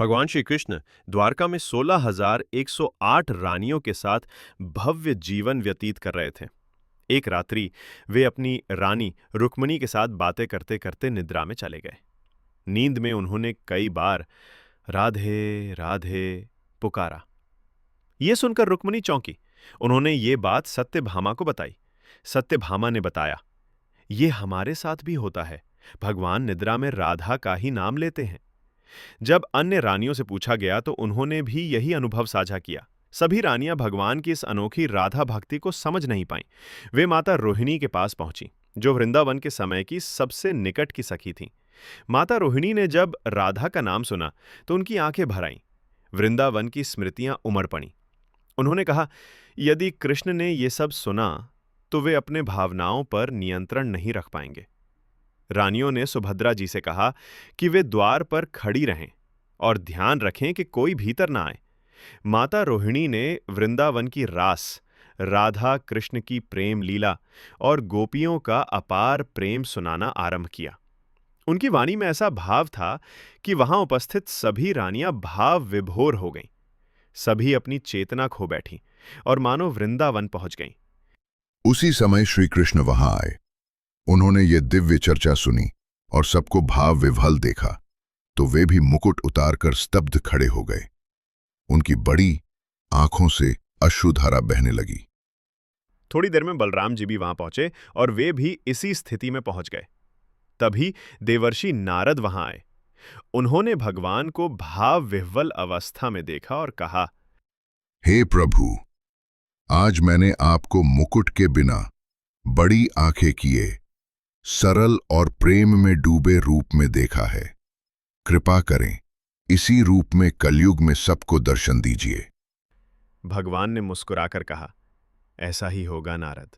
भगवान श्री कृष्ण द्वारका में 16,108 रानियों के साथ भव्य जीवन व्यतीत कर रहे थे। एक रात्रि वे अपनी रानी रुक्मिणी के साथ बातें करते करते निद्रा में चले गए। नींद में उन्होंने कई बार राधे राधे पुकारा। ये सुनकर रुक्मिणी चौंकी। उन्होंने ये बात सत्यभामा को बताई। सत्यभामा ने बताया, ये हमारे साथ भी होता है। भगवान निद्रा में राधा का ही नाम लेते हैं। जब अन्य रानियों से पूछा गया तो उन्होंने भी यही अनुभव साझा किया। सभी रानियां भगवान की इस अनोखी राधा भक्ति को समझ नहीं पाईं। वे माता रोहिणी के पास पहुंची, जो वृंदावन के समय की सबसे निकट की सखी थीं। माता रोहिणी ने जब राधा का नाम सुना तो उनकी आंखें भर आईं। वृंदावन की स्मृतियां उमड़ पड़ीं। उन्होंने कहा, यदि कृष्ण ने ये सब सुना तो वे अपने भावनाओं पर नियंत्रण नहीं रख पाएंगे। रानियों ने सुभद्रा जी से कहा कि वे द्वार पर खड़ी रहें और ध्यान रखें कि कोई भीतर ना आए। माता रोहिणी ने वृंदावन की रास, राधा कृष्ण की प्रेम लीला और गोपियों का अपार प्रेम सुनाना आरंभ किया। उनकी वाणी में ऐसा भाव था कि वहां उपस्थित सभी रानियां भाव विभोर हो गईं। सभी अपनी चेतना खो बैठीं और मानो वृंदावन पहुंच गईं। उसी समय श्री कृष्ण वहां आए। उन्होंने ये दिव्य चर्चा सुनी और सबको भाव विह्वल देखा तो वे भी मुकुट उतारकर स्तब्ध खड़े हो गए। उनकी बड़ी आंखों से अश्रुधारा बहने लगी। थोड़ी देर में बलराम जी भी वहां पहुंचे और वे भी इसी स्थिति में पहुंच गए। तभी देवर्षि नारद वहां आए। उन्होंने भगवान को भाव विह्वल अवस्था में देखा और कहा, हे प्रभु, आज मैंने आपको मुकुट के बिना बड़ी आंखें किए सरल और प्रेम में डूबे रूप में देखा है। कृपा करें, इसी रूप में कलयुग में सबको दर्शन दीजिए। भगवान ने मुस्कुराकर कहा, ऐसा ही होगा नारद।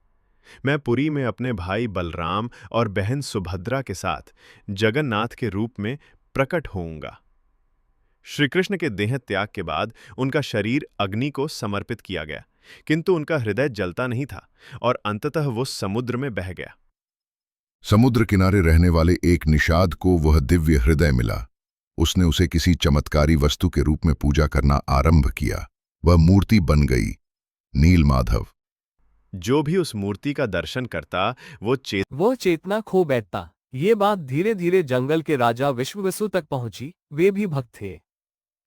मैं पुरी में अपने भाई बलराम और बहन सुभद्रा के साथ जगन्नाथ के रूप में प्रकट होऊंगा। श्री कृष्ण के देह त्याग के बाद उनका शरीर अग्नि को समर्पित किया गया, किंतु उनका हृदय जलता नहीं था और अंततः वो समुद्र में बह गया। समुद्र किनारे रहने वाले एक निषाद को वह दिव्य हृदय मिला। उसने उसे किसी चमत्कारी वस्तु के रूप में पूजा करना आरंभ किया। वह मूर्ति बन गई, नीलमाधव। जो भी उस मूर्ति का दर्शन करता वो चेतना खो बैठता। ये बात धीरे धीरे जंगल के राजा विश्ववसु तक पहुंची। वे भी भक्त थे।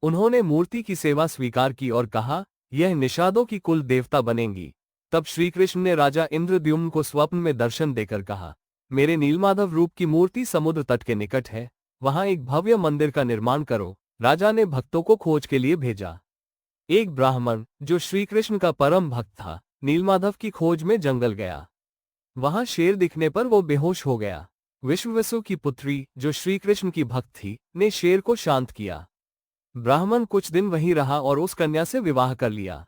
उन्होंने मूर्ति की सेवा स्वीकार की और कहा, यह निषादों की कुल देवता बनेंगी। तब श्री कृष्ण ने राजा इंद्रद्युम्न को स्वप्न में दर्शन देकर कहा, मेरे नीलमाधव रूप की मूर्ति समुद्र तट के निकट है, वहां एक भव्य मंदिर का निर्माण करो। राजा ने भक्तों को खोज के लिए भेजा। एक ब्राह्मण जो श्री कृष्ण का परम भक्त था, नीलमाधव की खोज में जंगल गया। वहां शेर दिखने पर वो बेहोश हो गया। विश्ववसु की पुत्री, जो श्री कृष्ण की भक्त थी, ने शेर को शांत किया। ब्राह्मण कुछ दिन वहीं रहा और उस कन्या से विवाह कर लिया।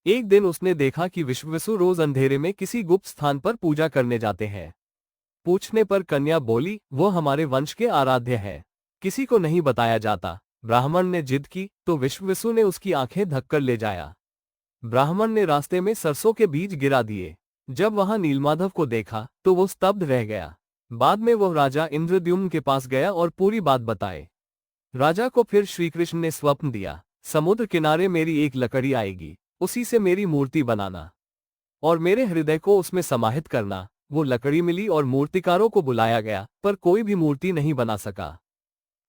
एक दिन उसने देखा कि विश्ववसु रोज अंधेरे में किसी गुप्त स्थान पर पूजा करने जाते हैं। पूछने पर कन्या बोली, वो हमारे वंश के आराध्य है, किसी को नहीं बताया जाता। ब्राह्मण ने जिद की तो विश्ववसु ने उसकी आंखें ढककर ले जाया। ब्राह्मण ने रास्ते में सरसों के बीज गिरा दिए। जब वहां नीलमाधव को देखा तो वो स्तब्ध रह गया। बाद में वह राजा इंद्रद्युम्न के पास गया और पूरी बात बताए। राजा को फिर श्री कृष्ण ने स्वप्न दिया, समुद्र किनारे मेरी एक लकड़ी आएगी, उसी से मेरी मूर्ति बनाना और मेरे हृदय को उसमें समाहित करना। वो लकड़ी मिली और मूर्तिकारों को बुलाया गया, पर कोई भी मूर्ति नहीं बना सका।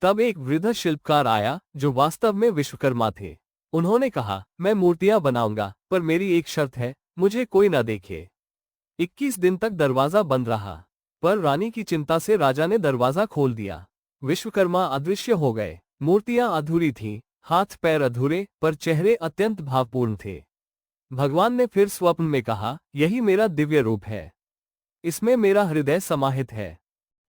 तब एक वृद्ध शिल्पकार आया जो वास्तव में विश्वकर्मा थे। उन्होंने कहा, मैं मूर्तियां बनाऊंगा, पर मेरी एक शर्त है, मुझे कोई न देखे। 21 दिन तक दरवाजा बंद रहा, पर रानी की चिंता से राजा ने दरवाजा खोल दिया। विश्वकर्मा अदृश्य हो गए। मूर्तियां अधूरी थीं, हाथ पैर अधूरे, पर चेहरे अत्यंत भावपूर्ण थे। भगवान ने फिर स्वप्न में कहा, यही मेरा दिव्य रूप है, इसमें मेरा हृदय समाहित है।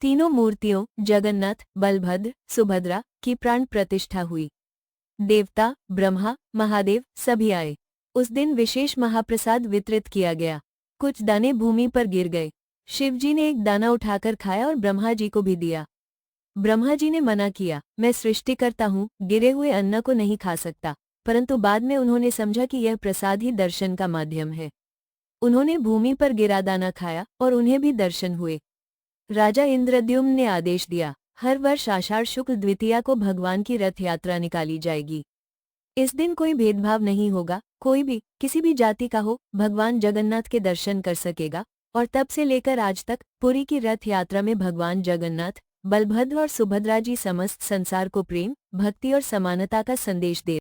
तीनों मूर्तियों जगन्नाथ, बलभद्र, सुभद्रा की प्राण प्रतिष्ठा हुई। देवता, ब्रह्मा, महादेव सभी आए। उस दिन विशेष महाप्रसाद वितरित किया गया। कुछ दाने भूमि पर गिर गए। शिवजी ने एक दाना उठाकर खाया और ब्रह्मा जी को भी दिया। ब्रह्मा जी ने मना किया, मैं सृष्टिकर्ता हूँ, गिरे हुए अन्न को नहीं खा सकता। परंतु बाद में उन्होंने समझा कि यह प्रसाद ही दर्शन का माध्यम है। उन्होंने भूमि पर गिरा दाना खाया और उन्हें भी दर्शन हुए। राजा इंद्रद्युम्न ने आदेश दिया, हर वर्ष आषाढ़ शुक्ल द्वितीया को भगवान की रथ यात्रा निकाली जाएगी। इस दिन कोई भेदभाव नहीं होगा, कोई भी किसी भी जाति का हो भगवान जगन्नाथ के दर्शन कर सकेगा। और तब से लेकर आज तक पुरी की रथ यात्रा में भगवान जगन्नाथ, बलभद्र और सुभद्रा जी समस्त संसार को प्रेम, भक्ति और समानता का संदेश दे